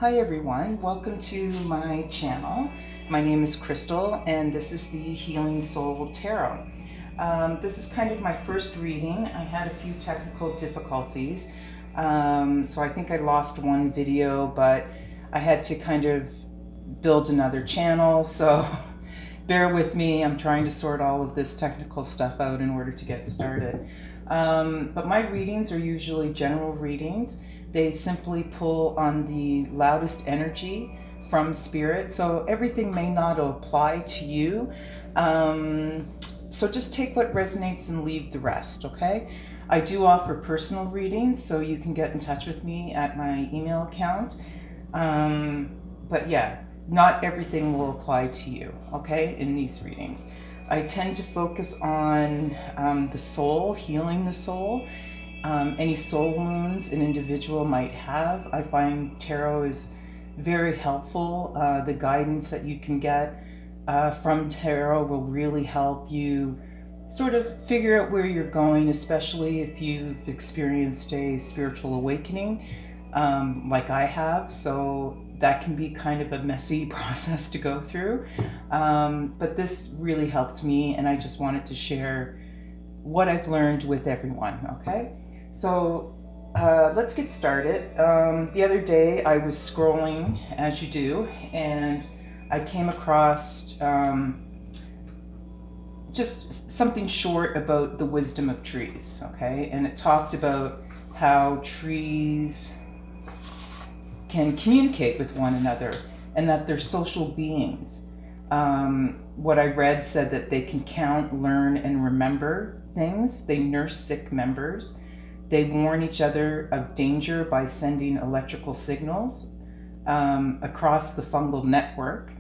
Hi everyone, welcome to my channel. My name is Crystal and this is the Healing Soul Tarot. This is kind of my first reading. I had a few technical difficulties, so I think I lost one video, but I had to kind of build another channel, so bear with me. I'm trying to sort all of this technical stuff out in order to get started. But my readings are usually general readings. They simply pull on the loudest energy from spirit, so everything may not apply to you. So just take what resonates and leave the rest, okay? I do offer personal readings, so you can get in touch with me at my email account. But yeah, not everything will apply to you, okay, in these readings. I tend to focus on the soul, healing the soul. Any soul wounds an individual might have. I find tarot is very helpful. The guidance that you can get from tarot will really help you sort of figure out where you're going, especially if you've experienced a spiritual awakening like I have. So that can be kind of a messy process to go through. But this really helped me, and I just wanted to share what I've learned with everyone, okay? So let's get started. The other day I was scrolling, as you do, and I came across just something short about the wisdom of trees, okay? And it talked about how trees can communicate with one another and that they're social beings. What I read said that they can count, learn, and remember things. They nurse sick members. They warn each other of danger by sending electrical signals across the fungal network.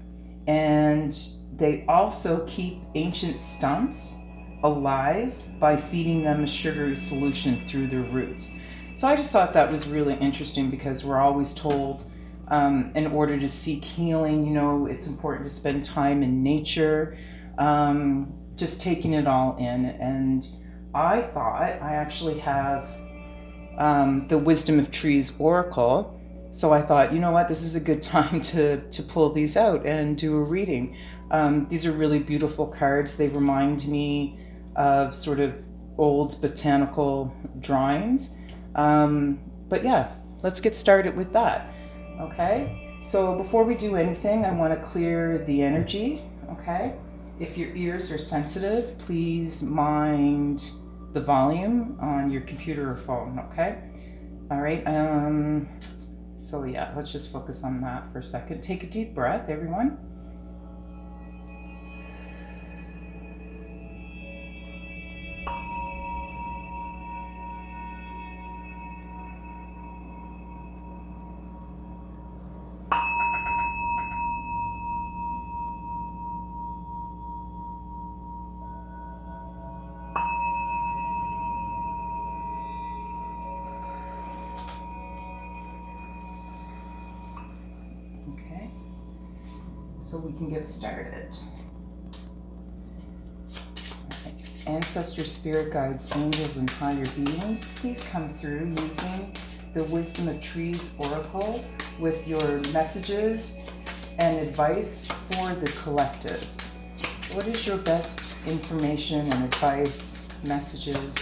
And they also keep ancient stumps alive by feeding them a sugary solution through their roots. So I just thought that was really interesting, because we're always told in order to seek healing, you know, it's important to spend time in nature, just taking it all in. And I thought I actually have the Wisdom of Trees Oracle. So I thought, you know what, this is a good time to pull these out and do a reading. These are really beautiful cards. They remind me of sort of old botanical drawings. But yeah, let's get started with that. Okay, so before we do anything, I want to clear the energy. Okay, if your ears are sensitive, please mind the volume on your computer or phone. Okay, all right. So yeah, let's just focus on that for a second. Take a deep breath, everyone. Okay, so we can get started. Okay. Ancestor, spirit guides, angels, and higher beings, please come through using the Wisdom of Trees Oracle with your messages and advice for the collective. What is your best information and advice, messages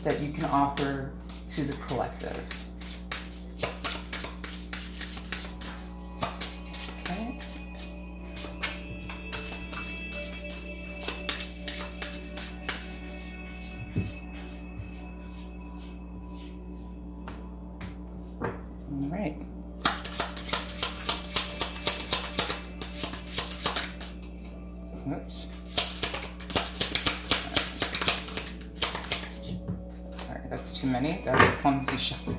that you can offer to the collective? Okay. All right. Oops. All right, that's too many. That's a clumsy shuffle.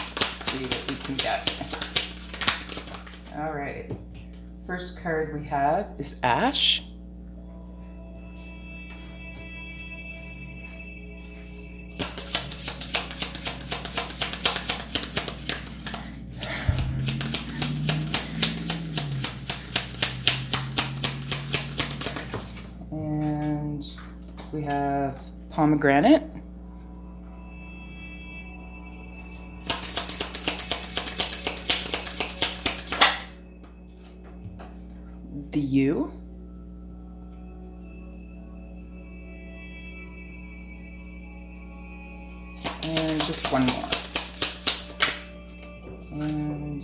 Let's see what we can get. All right. First card we have is Ash. And we have Pomegranate. the U, and just one more, and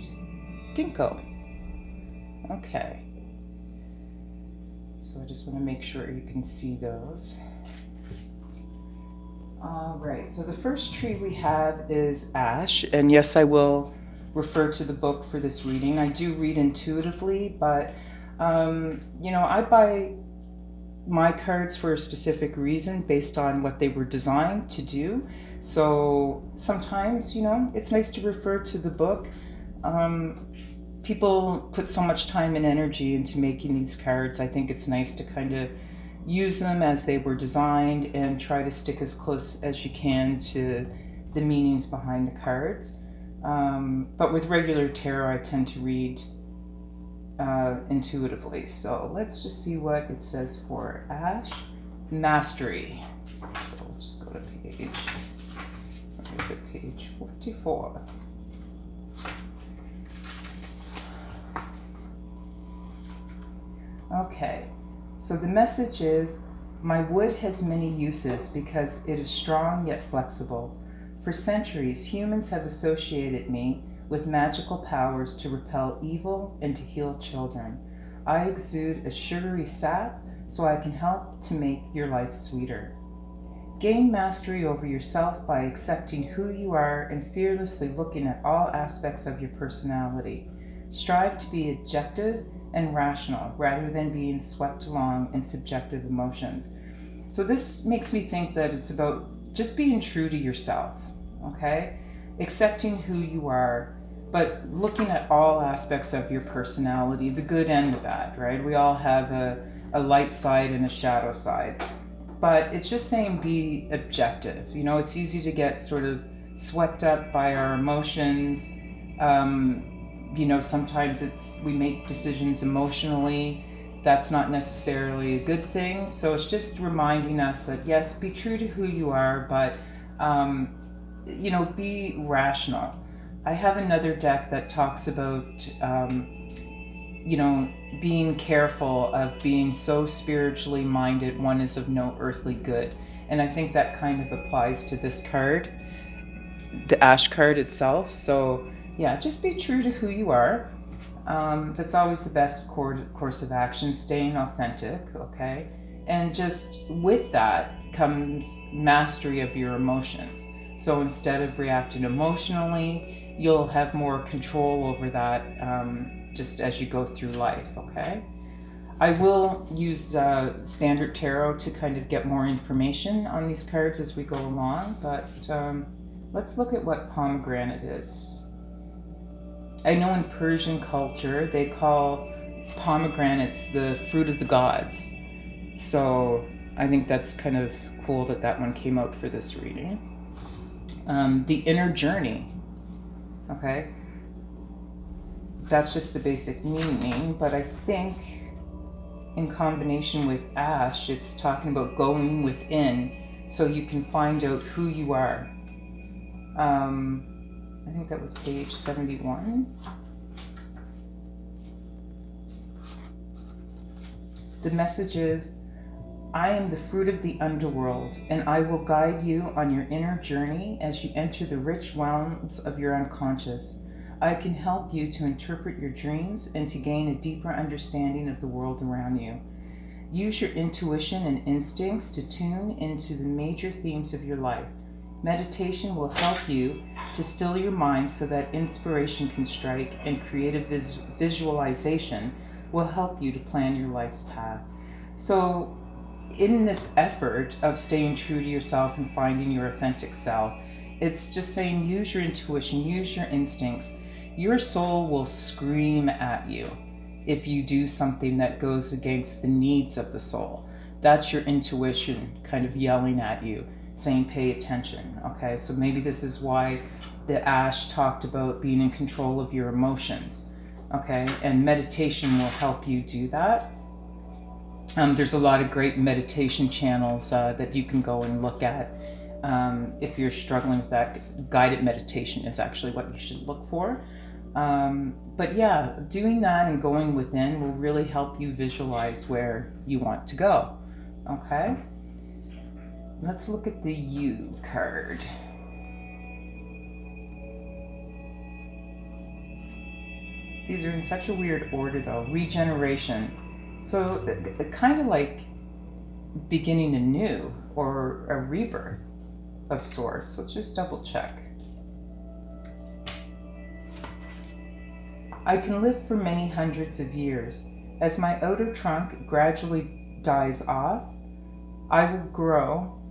Ginkgo. Okay, so I just want to make sure you can see those. All right, so the first tree we have is ash, and yes, I will refer to the book for this reading. I do read intuitively, but you know, I buy my cards for a specific reason based on what they were designed to do. So sometimes, you know, it's nice to refer to the book. People put so much time and energy into making these cards. I think it's nice to kind of use them as they were designed and try to stick as close as you can to the meanings behind the cards. But with regular tarot, I tend to read intuitively. So let's just see what it says for ash. Mastery. So we'll just go to page, what is it, page 44. Okay, so the message is, my wood has many uses because it is strong yet flexible. For centuries, humans have associated me with magical powers to repel evil and to heal children. I exude a sugary sap so I can help to make your life sweeter. Gain mastery over yourself by accepting who you are and fearlessly looking at all aspects of your personality. Strive to be objective and rational rather than being swept along in subjective emotions. So this makes me think that it's about just being true to yourself, okay? Accepting who you are, but looking at all aspects of your personality, the good and the bad, right? We all have a light side and a shadow side. But it's just saying be objective. You know, it's easy to get sort of swept up by our emotions. You know, sometimes we make decisions emotionally. That's not necessarily a good thing. So it's just reminding us that, yes, be true to who you are, but, you know, be rational. I have another deck that talks about, you know, being careful of being so spiritually minded one is of no earthly good. And I think that kind of applies to this card, the ash card itself. So yeah, just be true to who you are. That's always the best course of action, staying authentic, okay? And just with that comes mastery of your emotions. So instead of reacting emotionally, you'll have more control over that just as you go through life, okay? I will use standard tarot to kind of get more information on these cards as we go along, but let's look at what pomegranate is. I know in Persian culture, they call pomegranates the fruit of the gods. So I think that's kind of cool that that one came out for this reading. The inner journey, okay? That's just the basic meaning, but I think in combination with ash, it's talking about going within so you can find out who you are. I think that was page 71. The message is, I am the fruit of the underworld, and I will guide you on your inner journey as you enter the rich realms of your unconscious. I can help you to interpret your dreams and to gain a deeper understanding of the world around you. Use your intuition and instincts to tune into the major themes of your life. Meditation will help you to still your mind so that inspiration can strike, and creative visualization will help you to plan your life's path. So in this effort of staying true to yourself and finding your authentic self, it's just saying use your intuition, use your instincts. Your soul will scream at you if you do something that goes against the needs of the soul. That's your intuition kind of yelling at you, saying pay attention, okay? So maybe this is why the ash talked about being in control of your emotions, okay? And meditation will help you do that. There's a lot of great meditation channels that you can go and look at if you're struggling with that. Guided meditation is actually what you should look for. But yeah, doing that and going within will really help you visualize where you want to go. Okay? Let's look at the U card. These are in such a weird order though. Regeneration. So kind of like beginning anew or a rebirth of sorts. Let's just double check. I can live for many hundreds of years. As my outer trunk gradually dies off, I will grow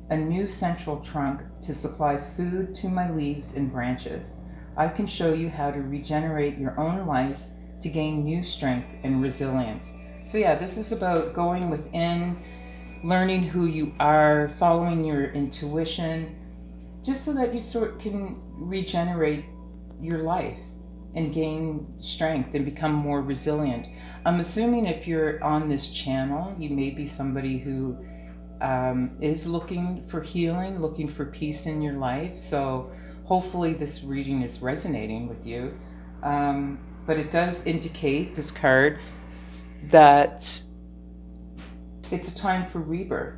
a new central trunk to supply food to my leaves and branches. I can show you how to regenerate your own life to gain new strength and resilience. So yeah, this is about going within, learning who you are, following your intuition, just so that you sort can regenerate your life and gain strength and become more resilient. I'm assuming if you're on this channel, you may be somebody who is looking for healing, looking for peace in your life. So hopefully this reading is resonating with you. But it does indicate, this card, that it's a time for rebirth,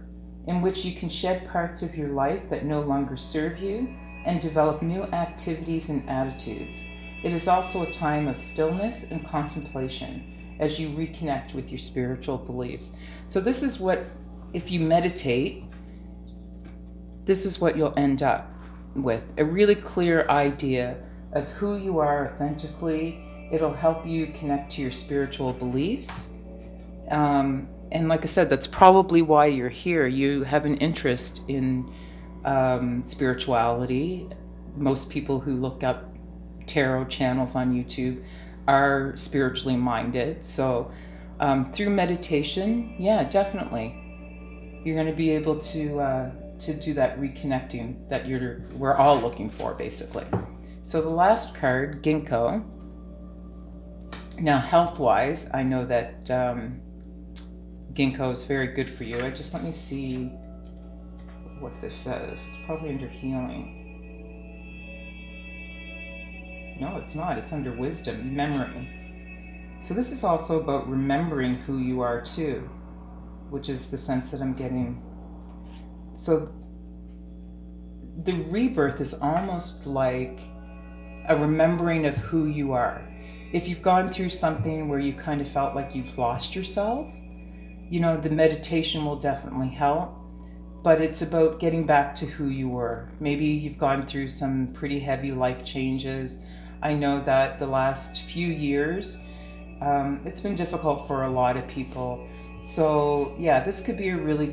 in which you can shed parts of your life that no longer serve you and develop new activities and attitudes. It is also a time of stillness and contemplation as you reconnect with your spiritual beliefs. So this is what, if you meditate, this is what you'll end up with, a really clear idea of who you are authentically. It'll help you connect to your spiritual beliefs. And like I said, that's probably why you're here. You have an interest in spirituality. Most people who look up tarot channels on YouTube are spiritually minded. So through meditation, yeah, definitely, you're going to be able to do that reconnecting that we're all looking for, basically. So the last card, Ginkgo. Now, health-wise, I know that Ginkgo is very good for you. Let me see what this says. It's probably under healing. No, it's not. It's under wisdom, memory. So this is also about remembering who you are too, which is the sense that I'm getting. So the rebirth is almost like a remembering of who you are. If you've gone through something where you kind of felt like you've lost yourself, the meditation will definitely help. But it's about getting back to who you were. Maybe you've gone through some pretty heavy life changes. I know that the last few years, it's been difficult for a lot of people. So yeah, this could be a really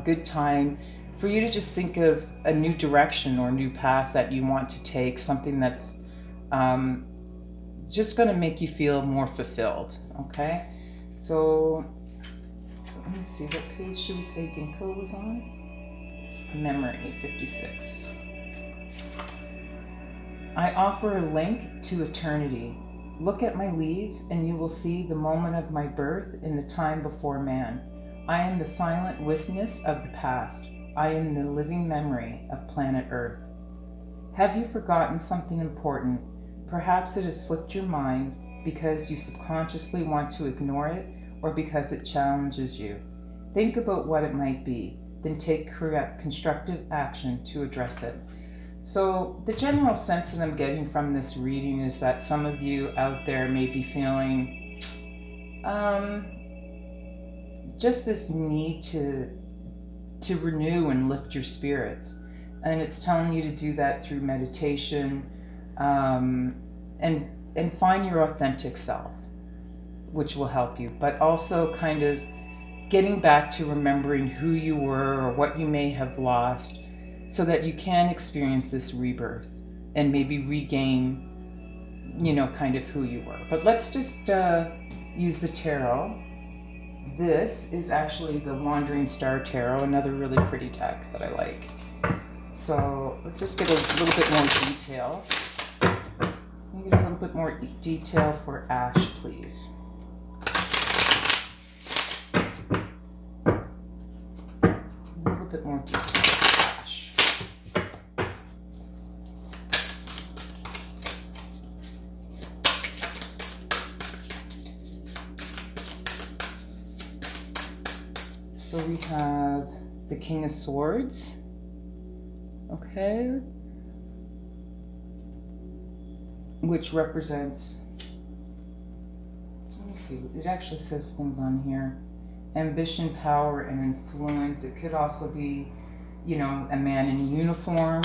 good time for you to just think of a new direction or new path that you want to take, something that's just going to make you feel more fulfilled, okay? So let me see, what page should we say Ginkgo was on? Memory 56. I offer a link to eternity. Look at my leaves and you will see the moment of my birth in the time before man. I am the silent witness of the past. I am the living memory of planet Earth. Have you forgotten something important? Perhaps it has slipped your mind because you subconsciously want to ignore it or because it challenges you. Think about what it might be, then take correct, constructive action to address it. So the general sense that I'm getting from this reading is that some of you out there may be feeling just this need to renew and lift your spirits. And it's telling you to do that through meditation, and find your authentic self, which will help you, but also kind of getting back to remembering who you were or what you may have lost so that you can experience this rebirth and maybe regain, kind of who you were. But let's just use the tarot. This is actually the Wandering Star Tarot, another really pretty deck that I like. So let's just get a little bit more detail. Can you get a little bit more detail for Ash, please? A little bit more detail for Ash. So we have the King of Swords. Okay. Which represents, let me see, it actually says things on here. Ambition, power, and influence. It could also be, you know, a man in uniform.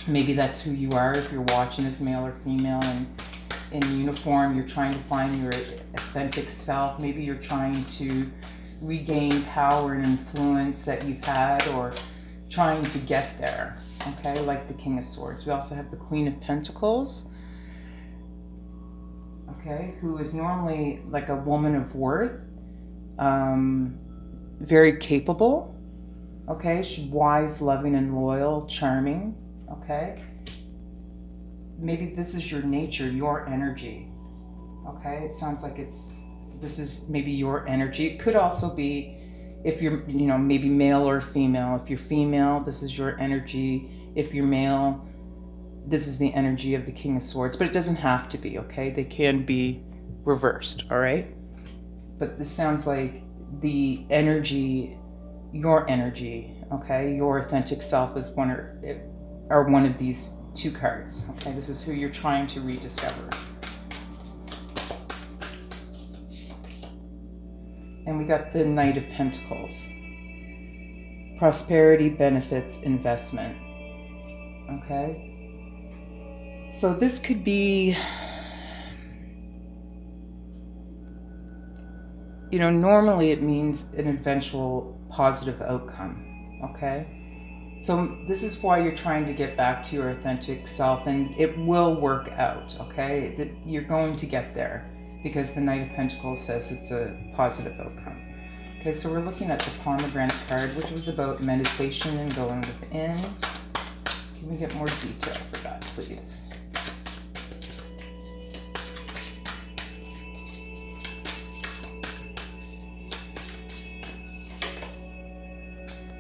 Maybe that's who you are if you're watching as male or female and in uniform. You're trying to find your authentic self. Maybe you're trying to regain power and influence that you've had, or trying to get there. Okay, like the King of Swords. We also have the Queen of Pentacles. Okay, who is normally like a woman of worth, very capable. Okay, she's wise, loving, and loyal, charming. Okay, maybe this is your nature, your energy. Okay, it sounds like this is maybe your energy. It could also be if you're, you know, maybe male or female. If you're female, this is your energy. If you're male, this is the energy of the King of Swords, but it doesn't have to be, okay? They can be reversed, all right? But this sounds like the energy, your energy, okay? Your authentic self is one of these two cards, okay? This is who you're trying to rediscover. And we got the Knight of Pentacles. Prosperity, benefits, investment, okay? So this could be, you know, normally it means an eventual positive outcome, okay? So this is why you're trying to get back to your authentic self, and it will work out, okay? That you're going to get there because the Knight of Pentacles says it's a positive outcome. Okay, so we're looking at the Pomegranate card, which was about meditation and going within. Can we get more detail for that, please?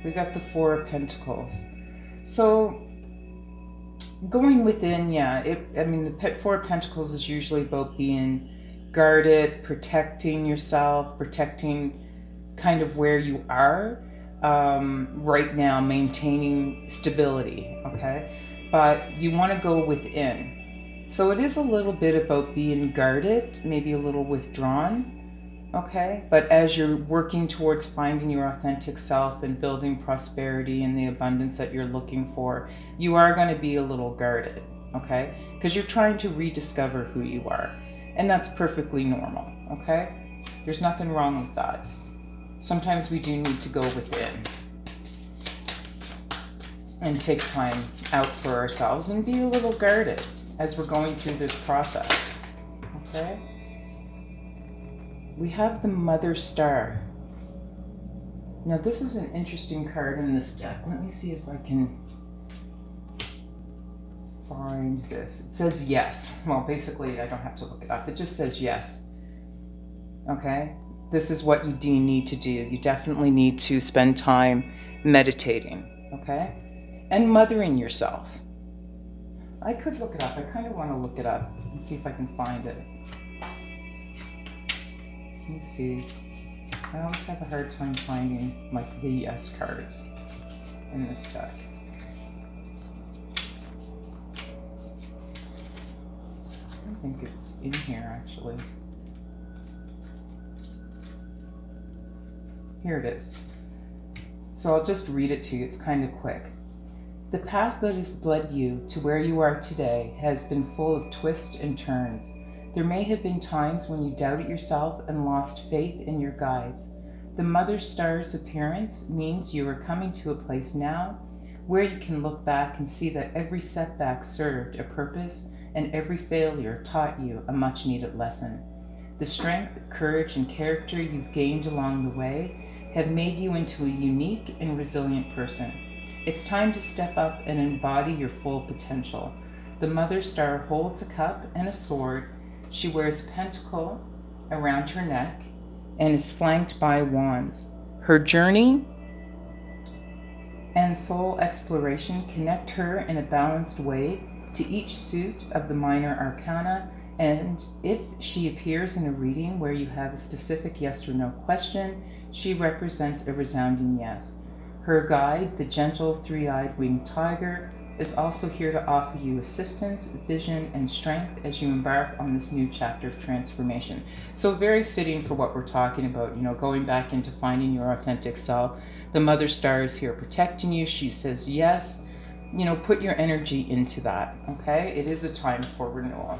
We got the Four of Pentacles. So going within, yeah, I mean, the Four of Pentacles is usually about being guarded, protecting yourself, protecting kind of where you are right now, maintaining stability, okay? But you want to go within. So it is a little bit about being guarded, maybe a little withdrawn. Okay, but as you're working towards finding your authentic self and building prosperity and the abundance that you're looking for, you are going to be a little guarded, okay? Because you're trying to rediscover who you are. And that's perfectly normal, okay? There's nothing wrong with that. Sometimes we do need to go within and take time out for ourselves and be a little guarded as we're going through this process, okay? We have the Mother Star. Now this is an interesting card in this deck. Let me see if I can find this. It says yes. Well, basically I don't have to look it up. It just says yes. Okay? This is what you do need to do. You definitely need to spend time meditating. Okay? And mothering yourself. I could look it up. I kind of want to look it up and see if I can find it. Let me see. I always have a hard time finding like the yes cards in this deck. I think it's in here actually. Here it is. So I'll just read it to you. It's kind of quick. The path that has led you to where you are today has been full of twists and turns. There may have been times when you doubted yourself and lost faith in your guides. The Mother Star's appearance means you are coming to a place now where you can look back and see that every setback served a purpose and every failure taught you a much needed lesson. The strength, courage, and character you've gained along the way have made you into a unique and resilient person. It's time to step up and embody your full potential. The Mother Star holds a cup and a sword. She wears a pentacle around her neck and is flanked by wands. Her journey and soul exploration connect her in a balanced way to each suit of the minor arcana, and if she appears in a reading where you have a specific yes or no question, she represents a resounding yes. Her guide, the gentle three-eyed winged tiger, is also here to offer you assistance, vision, and strength as you embark on this new chapter of transformation. So very fitting for what we're talking about, you know, going back into finding your authentic self. The Mother Star is here protecting you. She says yes. You know, put your energy into that, okay? It is a time for renewal.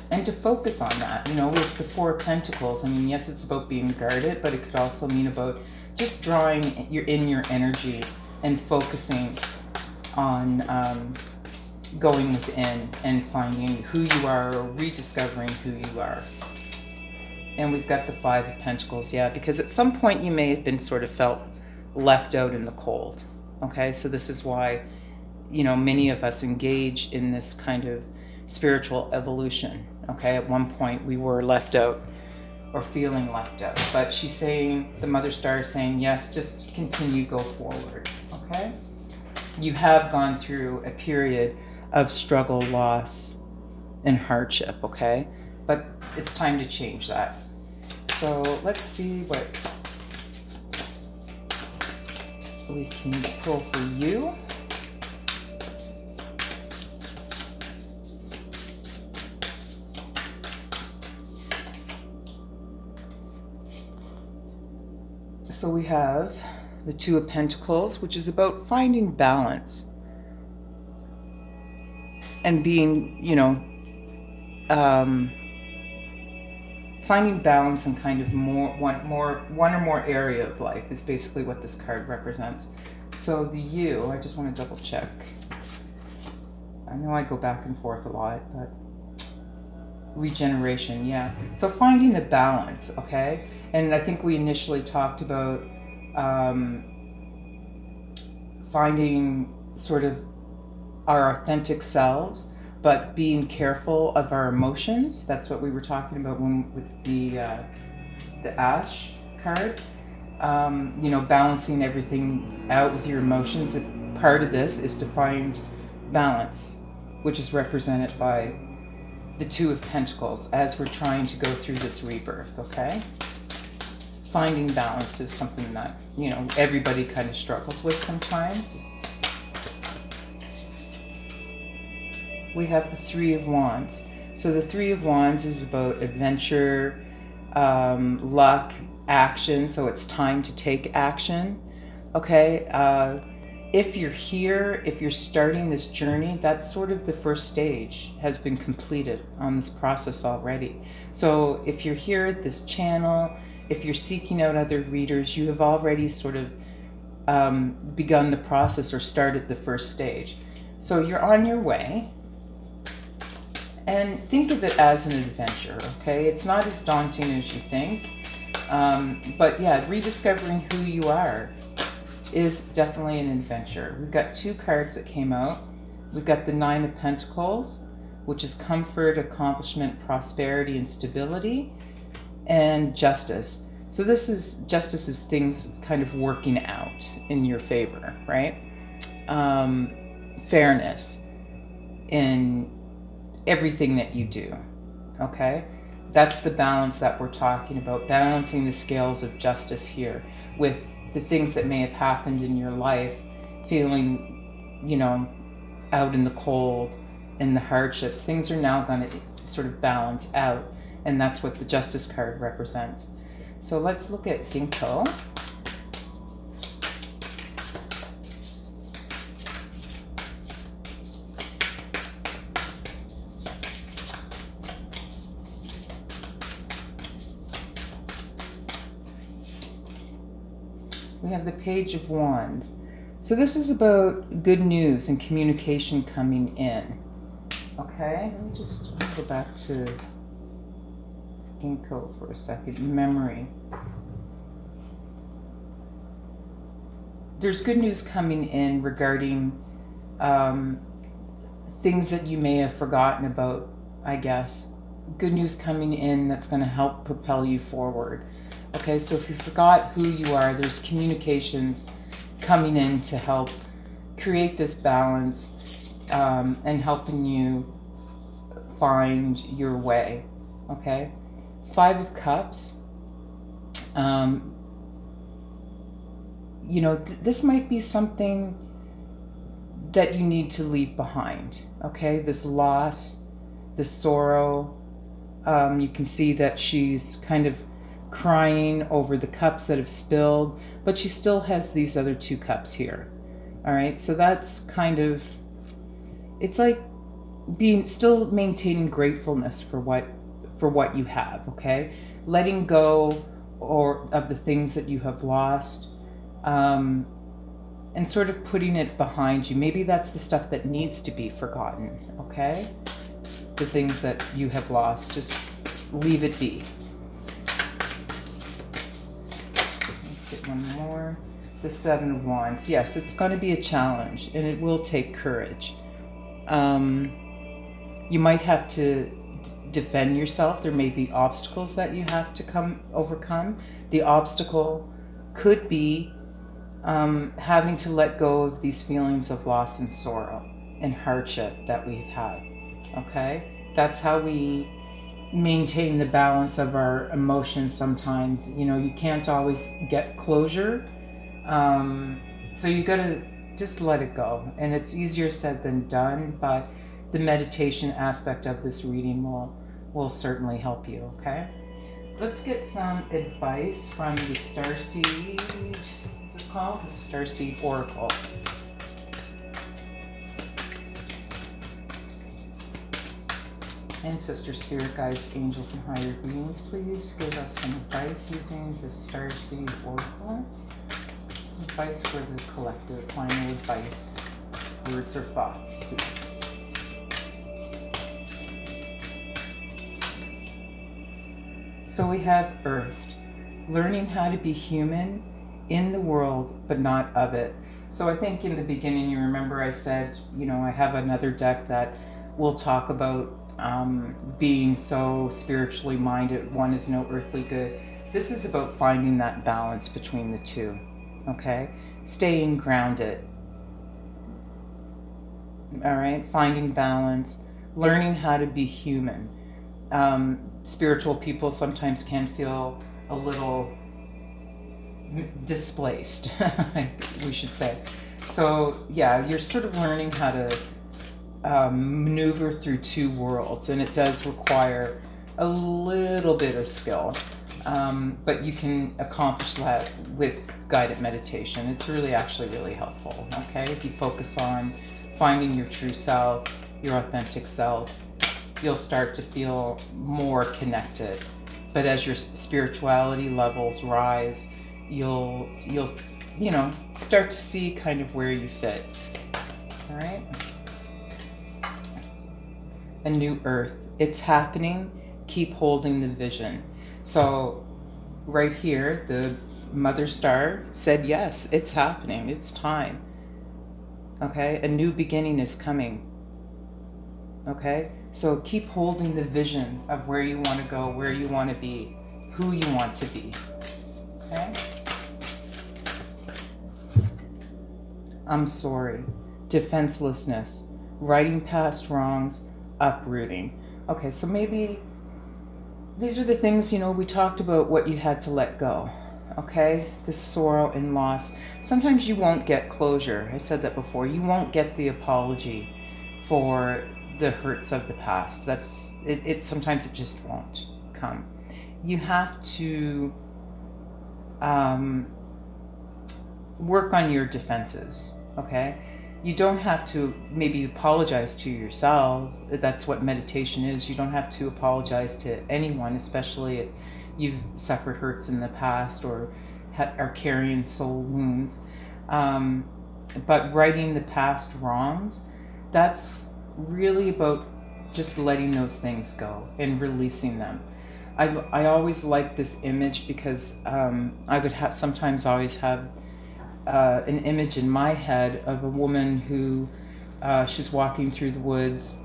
And to focus on that, you know, with the Four of Pentacles, I mean, yes, it's about being guarded, but it could also mean about just drawing your energy and focusing on going within and finding who you are, or rediscovering who you are. And we've got the Five of Pentacles, yeah, because at some point you may have been sort of felt left out in the cold, okay? So this is why, you know, many of us engage in this kind of spiritual evolution, okay? At one point we were left out or feeling left out, but she's saying, the Mother Star is saying, yes, just continue, go forward, okay? You have gone through a period of struggle, loss, and hardship, okay? But it's time to change that. So let's see what we can pull for you. So we have the Two of Pentacles, which is about finding balance and being, you know, finding balance in kind of one or more area of life is basically what this card represents. So the U, I just want to double check. I know I go back and forth a lot, but regeneration, yeah. So finding a balance, okay? And I think we initially talked about finding sort of our authentic selves, but being careful of our emotions. That's what we were talking about with the Ash card. You know, balancing everything out with your emotions. Part of this is to find balance, which is represented by the Two of Pentacles as we're trying to go through this rebirth, okay? Finding balance is something that, you know, everybody kind of struggles with sometimes. We have the Three of Wands. So the Three of Wands is about adventure, luck, action. So it's time to take action. Okay. If you're here, if you're starting this journey, that's sort of the first stage has been completed on this process already. So if you're here at this channel, if you're seeking out other readers, you have already sort of begun the process or started the first stage. So you're on your way. And think of it as an adventure, okay? It's not as daunting as you think. But yeah, rediscovering who you are is definitely an adventure. We've got two cards that came out. We've got the Nine of Pentacles, which is comfort, accomplishment, prosperity, and stability, and justice. So this is, justice is things kind of working out in your favor, right? Fairness in everything that you do, okay? That's the balance that we're talking about, balancing the scales of justice here with the things that may have happened in your life, feeling, you know, out in the cold and the hardships. Things are now going to sort of balance out, and that's what the Justice card represents. So let's look at Ginkgo. We have the Page of Wands. So this is about good news and communication coming in. Okay, let me go back to Ginkgo for a second. Memory. There's good news coming in regarding things that you may have forgotten about, I guess. Good news coming in that's going to help propel you forward. Okay, so if you forgot who you are, there's communications coming in to help create this balance and helping you find your way, okay? 5 of Cups, you know, this might be something that you need to leave behind, okay? This loss, this sorrow. You can see that she's kind of crying over the cups that have spilled, but she still has these other 2 cups here. All right, so that's kind of, it's like still maintaining gratefulness for what you have, okay? Letting go of the things that you have lost, and sort of putting it behind you. Maybe that's the stuff that needs to be forgotten, okay? The things that you have lost, just leave it be. Let's get one more. The 7 of Wands. Yes, it's going to be a challenge, and it will take courage. You might have to defend yourself. There may be obstacles that you have to overcome. The obstacle could be having to let go of these feelings of loss and sorrow and hardship that we've had, okay? That's how we maintain the balance of our emotions sometimes. You know, you can't always get closure, so you gotta just let it go. And it's easier said than done, but the meditation aspect of this reading will certainly help you, okay? Let's get some advice from the Starseed. What's this called? The Starseed Oracle. Ancestor, spirit guides, angels, and higher beings, please give us some advice using the Starseed Oracle. Advice for the collective, final advice, words or thoughts, please. So we have Earthed, learning how to be human in the world, but not of it. So I think in the beginning, you remember I said, you know, I have another deck that will talk about being so spiritually minded, one is no earthly good. This is about finding that balance between the two, okay? Staying grounded, all right? Finding balance, learning how to be human. Spiritual people sometimes can feel a little displaced, we should say. So yeah, you're sort of learning how to maneuver through 2 worlds, and it does require a little bit of skill, but you can accomplish that with guided meditation. It's actually really helpful, okay? If you focus on finding your true self, your authentic self, you'll start to feel more connected. But as your spirituality levels rise, you'll you know, start to see kind of where you fit. All right? A new earth. It's happening. Keep holding the vision. So right here, the mother star said, yes, it's happening. It's time. Okay? A new beginning is coming. Okay? So keep holding the vision of where you want to go, where you want to be, who you want to be. Okay? I'm sorry. Defenselessness. Writing past wrongs. Uprooting. Okay, so maybe these are the things, you know, we talked about what you had to let go. Okay? This sorrow and loss. Sometimes you won't get closure. I said that before. You won't get the apology for the hurts of the past. That's it. Sometimes it just won't come. You have to work on your defenses, okay? You don't have to maybe apologize to yourself. That's what meditation is. You don't have to apologize to anyone, especially if you've suffered hurts in the past or are carrying soul wounds. But righting the past wrongs, that's really about just letting those things go and releasing them. I always like this image because I would sometimes always have an image in my head of a woman who she's walking through the woods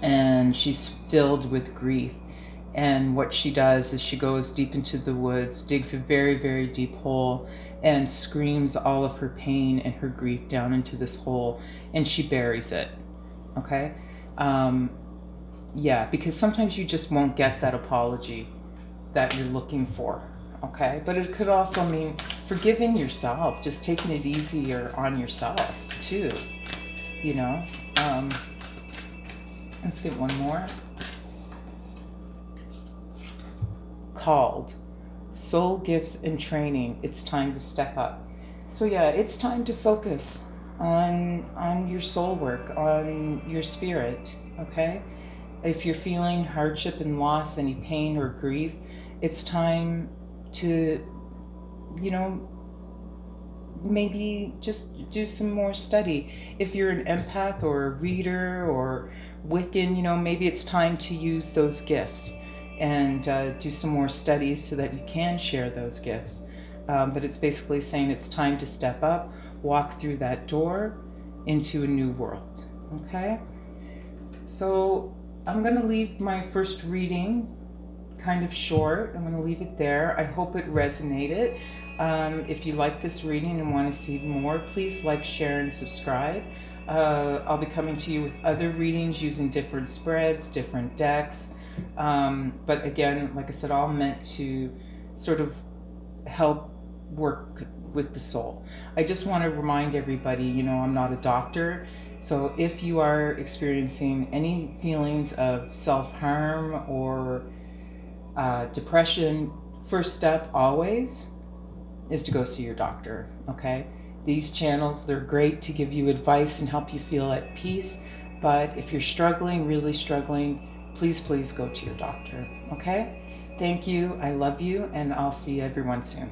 and she's filled with grief. And what she does is she goes deep into the woods, digs a very, very deep hole, and screams all of her pain and her grief down into this hole, and she buries it. Okay? Yeah, because sometimes you just won't get that apology that you're looking for, okay? But it could also mean forgiving yourself, just taking it easier on yourself too, you know? Let's get one more. Called. Soul gifts and training. It's time to step up. So yeah, it's time to focus on your soul work, on your spirit, okay? If you're feeling hardship and loss, any pain or grief, it's time to, you know, maybe just do some more study. If you're an empath or a reader or Wiccan, you know, maybe it's time to use those gifts and do some more studies so that you can share those gifts. But it's basically saying it's time to step up, walk through that door into a new world, okay? So I'm going to leave my first reading kind of short. I'm going to leave it there. I hope it resonated. If you like this reading and want to see more, please like, share, and subscribe. I'll be coming to you with other readings using different spreads, different decks. But again, like I said, all meant to sort of help work with the soul. I just want to remind everybody, you know, I'm not a doctor. So if you are experiencing any feelings of self-harm or depression, first step always is to go see your doctor, okay? These channels, they're great to give you advice and help you feel at peace, but if you're struggling, really struggling, please go to your doctor, okay? Thank you, I love you, and I'll see everyone soon.